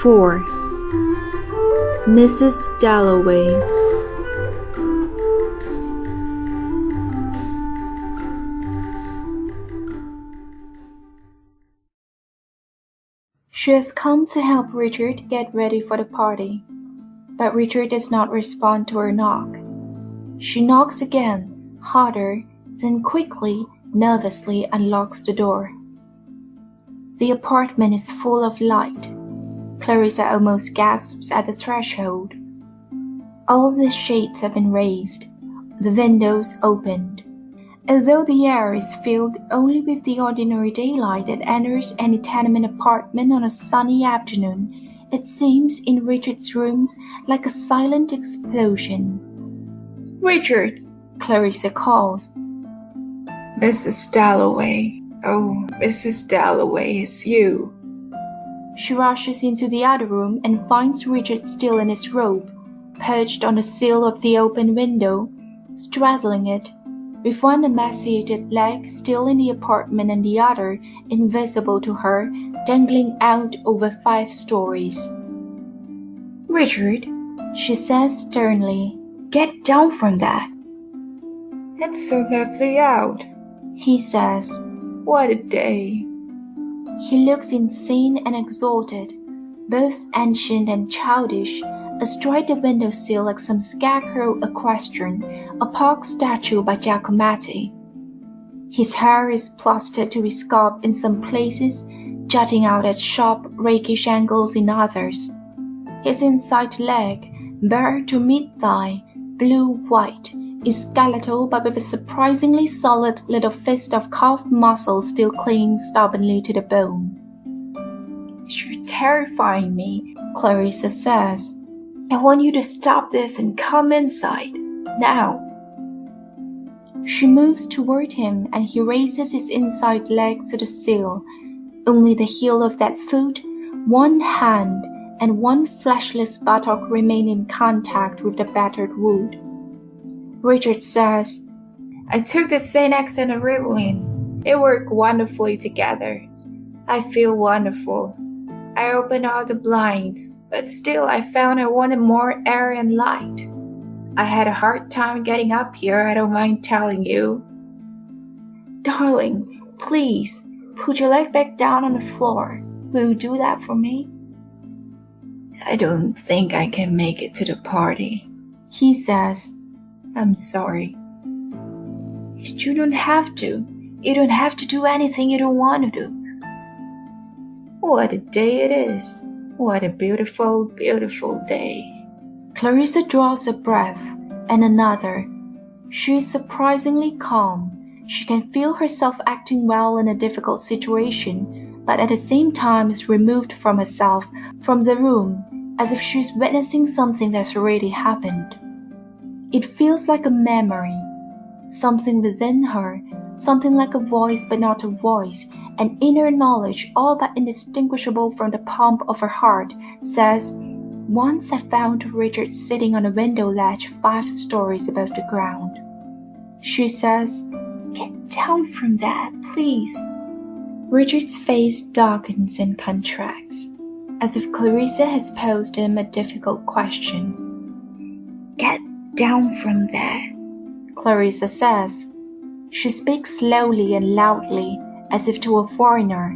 4. Mrs. Dalloway. She has come to help Richard get ready for the party, but Richard does not respond to her knock. She knocks again, harder, then quickly, nervously unlocks the door. The apartment is full of light. Clarissa almost gasps at the threshold. All the shades have been raised, the windows opened. Although the air is filled only with the ordinary daylight that enters any tenement apartment on a sunny afternoon, it seems in Richard's rooms like a silent explosion. "Richard!" Clarissa calls. "Mrs. Dalloway. Oh, Mrs. Dalloway, it's you." She rushes into the other room and finds Richard still in his robe, perched on the sill of the open window, straddling it, with one emaciated leg still in the apartment and the other, invisible to her, dangling out over 5 stories. "Richard," she says sternly, "get down from that." "It's so lovely out," he says. "What a day." He looks insane and exalted, both ancient and childish, astride the windowsill like some scarecrow equestrian, a park statue by Giacometti. His hair is plastered to his scalp in some places, jutting out at sharp, rakish angles in others. His inside leg, bare to mid-thigh, blue-white, is skeletal but with a surprisingly solid little fist of calf muscle still clinging stubbornly to the bone. "You're terrifying me," Clarissa says. "I want you to stop this and come inside, now." She moves toward him and he raises his inside leg to the sill. Only the heel of that foot, one hand, and one fleshless buttock remain in contact with the battered wood. Richard says, "I took the Xanax and the Ritalin. They work wonderfully together. I feel wonderful. I opened all the blinds, but still I found I wanted more air and light. I had a hard time getting up here, I don't mind telling you." "Darling, please, put your leg back down on the floor. Will you do that for me?" "I don't think I can make it to the party," he says. "I'm sorry." "You don't have to. You don't have to do anything you don't want to do." "What a day it is. What a beautiful, beautiful day." Clarissa draws a breath, and another. She is surprisingly calm. She can feel herself acting well in a difficult situation, but at the same time is removed from herself, from the room, as if she is witnessing something that's already happened. It feels like a memory. Something within her, something like a voice but not a voice, an inner knowledge all but indistinguishable from the pump of her heart, says, "Once I found Richard sitting on a window ledge 5 stories above the ground." She says, "Get down from that, please." Richard's face darkens and contracts, as if Clarissa has posed him a difficult question. "Get down from there," Clarissa says. She speaks slowly and loudly, as if to a foreigner.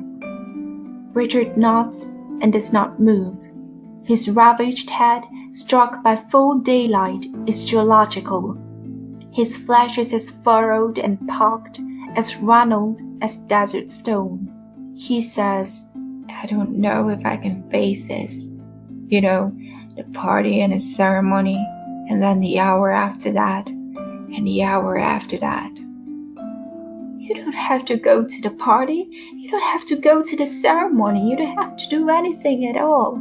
Richard nods and does not move. His ravaged head, struck by full daylight, is geological. His flesh is as furrowed and pocked, as runneled as desert stone. He says, "I don't know if I can face this. You know, the party and the ceremony, and then the hour after that, and the hour after that." "You don't have to go to the party. You don't have to go to the ceremony. You don't have to do anything at all."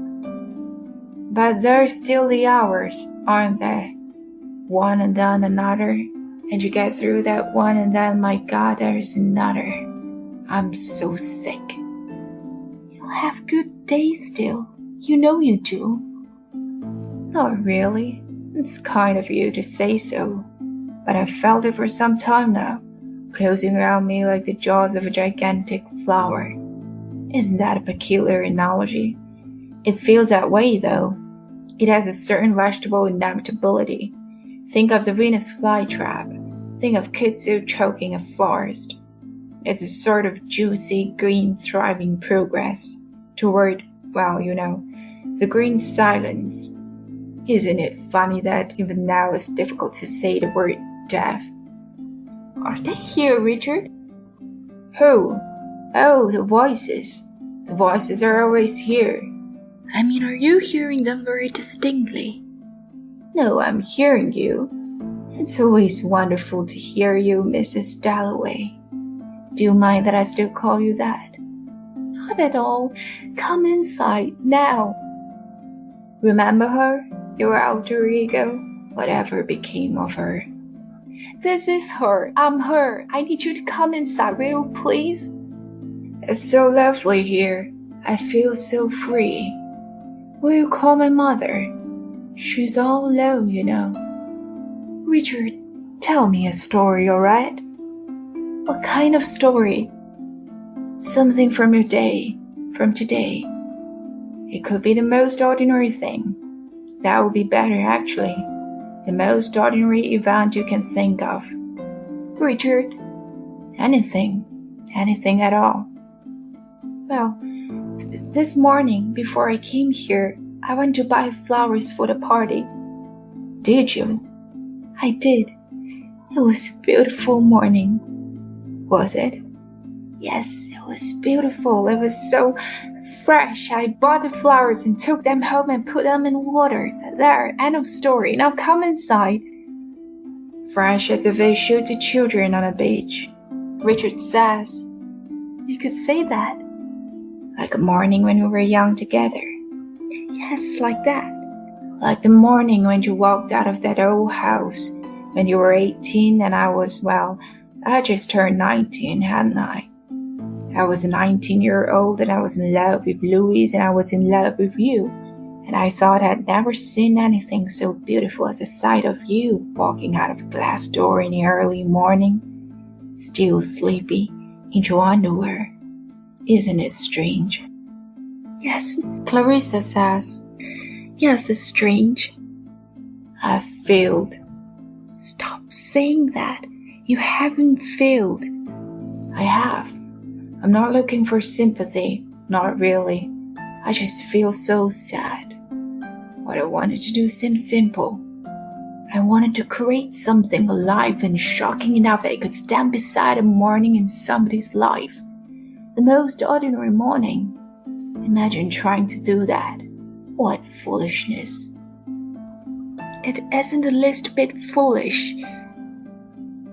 "But there's still the hours, aren't there? One and then another, and you get through that one and then, my God, there's another. I'm so sick." "You'll have good days still. You know you do." "Not really. It's kind of you to say so. But I've felt it for some time now, closing around me like the jaws of a gigantic flower. Isn't that a peculiar analogy? It feels that way, though. It has a certain vegetable inevitability. Think of the Venus flytrap. Think of kudzu choking a forest. It's a sort of juicy, green, thriving progress toward, the green silence. Isn't it funny that even now it's difficult to say the word death? Are they here, Richard? Who? Oh, the voices. The voices are always here. I mean, are you hearing them very distinctly? No, I'm hearing you. It's always wonderful to hear you, Mrs. Dalloway. Do you mind that I still call you that? Not at all. Come inside, now. Remember her? Your alter ego? Whatever became of her? This is her. I'm her. I need you to come inside, will you please? It's so lovely here. I feel so free. Will you call my mother? She's all alone, you know. Richard, tell me a story, all right? What kind of story? Something from your day, from today. It could be the most ordinary thing. That would be better, actually. The most ordinary event you can think of. Richard, anything at all. Well, this morning, before I came here, I went to buy flowers for the party. Did you? I did. It was a beautiful morning. Was it? Yes, it was beautiful. It was so fresh. I bought the flowers and took them home and put them in water. There, end of story. Now come inside. Fresh as if they shoot the children on a beach. Richard says. You could say that. Like a morning when we were young together. Yes, like that. Like the morning when you walked out of that old house. When you were 18 and I just turned 19, hadn't I? I was a 19-year-old and I was in love with Louise and I was in love with you. And I thought I'd never seen anything so beautiful as the sight of you walking out of a glass door in the early morning, still sleepy, in your underwear. Isn't it strange? Yes, Clarissa says. Yes, it's strange. I've failed. Stop saying that. You haven't failed. I have. I'm not looking for sympathy, not really. I just feel so sad. What I wanted to do seems simple. I wanted to create something alive and shocking enough that it could stand beside a morning in somebody's life. The most ordinary morning. Imagine trying to do that. What foolishness. It isn't the least bit foolish.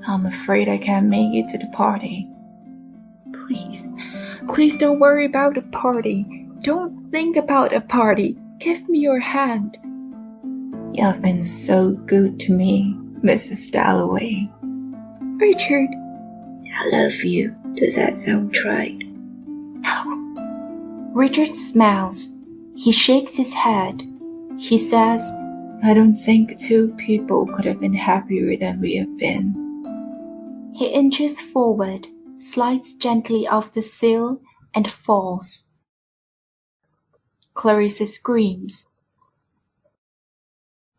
I'm afraid I can't make it to the party. Please don't worry about the party. Don't think about a party. Give me your hand. You have been so good to me, Mrs. Dalloway. Richard. I love you. Does that sound right? No. Richard smiles. He shakes his head. He says, I don't think two people could have been happier than we have been. He inches forward, slides gently off the sill, and falls. Clarissa screams.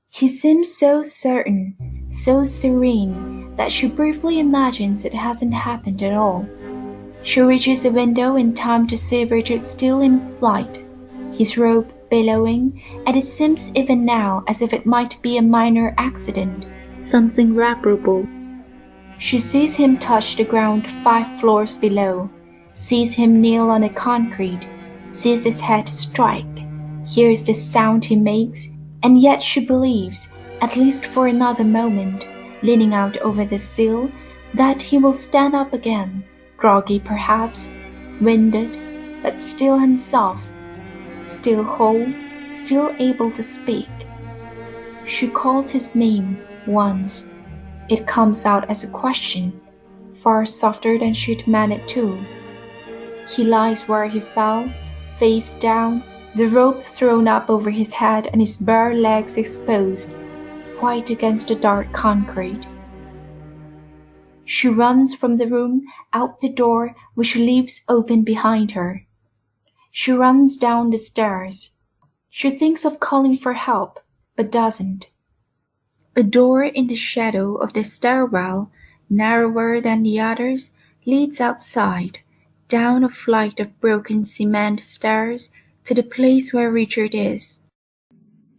He seems so certain, so serene, that she briefly imagines it hasn't happened at all. She reaches a window in time to see Richard still in flight, his robe billowing, and it seems even now as if it might be a minor accident, something reparable. She sees him touch the ground 5 floors below, sees him kneel on the concrete, sees his head strike, hears the sound he makes, and yet she believes, at least for another moment, leaning out over the sill, that he will stand up again, groggy perhaps, winded, but still himself, still whole, still able to speak. She calls his name once. It comes out as a question, far softer than she'd meant it to. He lies where he fell, face down, the rope thrown up over his head and his bare legs exposed, white against the dark concrete. She runs from the room, out the door, which leaves open behind her. She runs down the stairs. She thinks of calling for help, but doesn't. A door in the shadow of the stairwell, narrower than the others, leads outside, down a flight of broken cement stairs to the place where Richard is.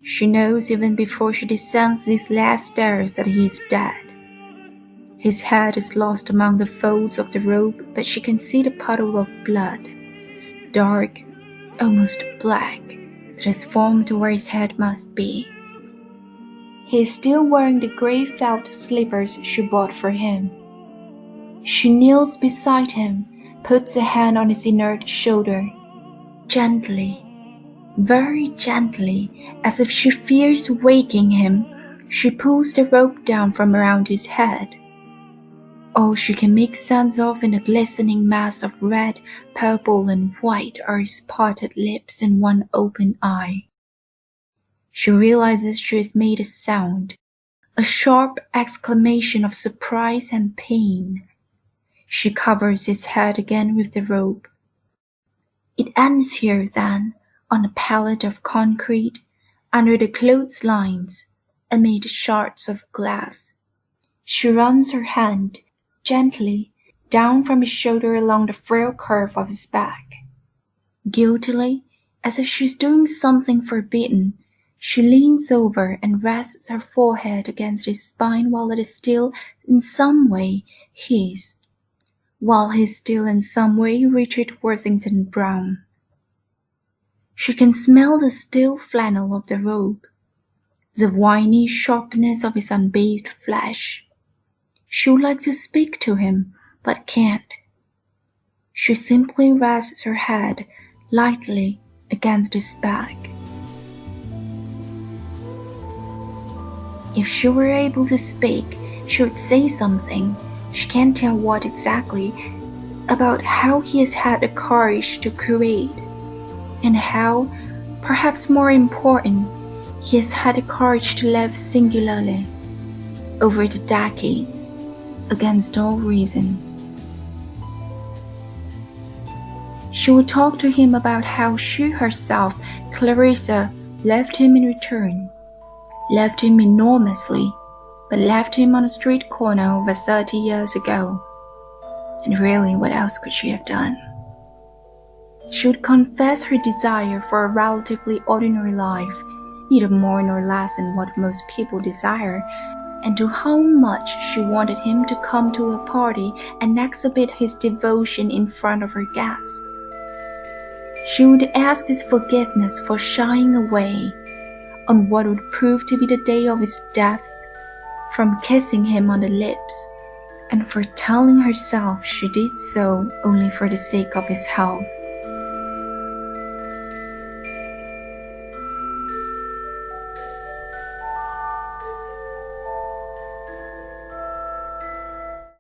She knows even before she descends these last stairs that he is dead. His head is lost among the folds of the robe, but she can see the puddle of blood, dark, almost black, that has formed where his head must be. He is still wearing the grey felt slippers she bought for him. She kneels beside him, puts a hand on his inert shoulder. Gently, very gently, as if she fears waking him, she pulls the rope down from around his head. All she can make sense of in a glistening mass of red, purple, and white are his parted lips and one open eye. She realizes she has made a sound, a sharp exclamation of surprise and pain. She covers his head again with the robe. It ends here then, on a pallet of concrete, under the clotheslines, amid shards of glass. She runs her hand, gently, down from his shoulder along the frail curve of his back. Guiltily, as if she's doing something forbidden, she leans over and rests her forehead against his spine while it is still, in some way, his, while he's still in some way Richard Worthington Brown. She can smell the stale flannel of the robe, the whiny sharpness of his unbathed flesh. She would like to speak to him, but can't. She simply rests her head lightly against his back. If she were able to speak, she would say something, she can't tell what exactly, about how he has had the courage to create, and how, perhaps more important, he has had the courage to live singularly, over the decades, against all reason. She would talk to him about how she herself, Clarissa, left him in return, left him enormously, but left him on a street corner over 30 years ago. And really, what else could she have done? She would confess her desire for a relatively ordinary life, neither more nor less than what most people desire, and to how much she wanted him to come to a party and exhibit his devotion in front of her guests. She would ask his forgiveness for shying away, on what would prove to be the day of his death, from kissing him on the lips, and for telling herself she did so only for the sake of his health.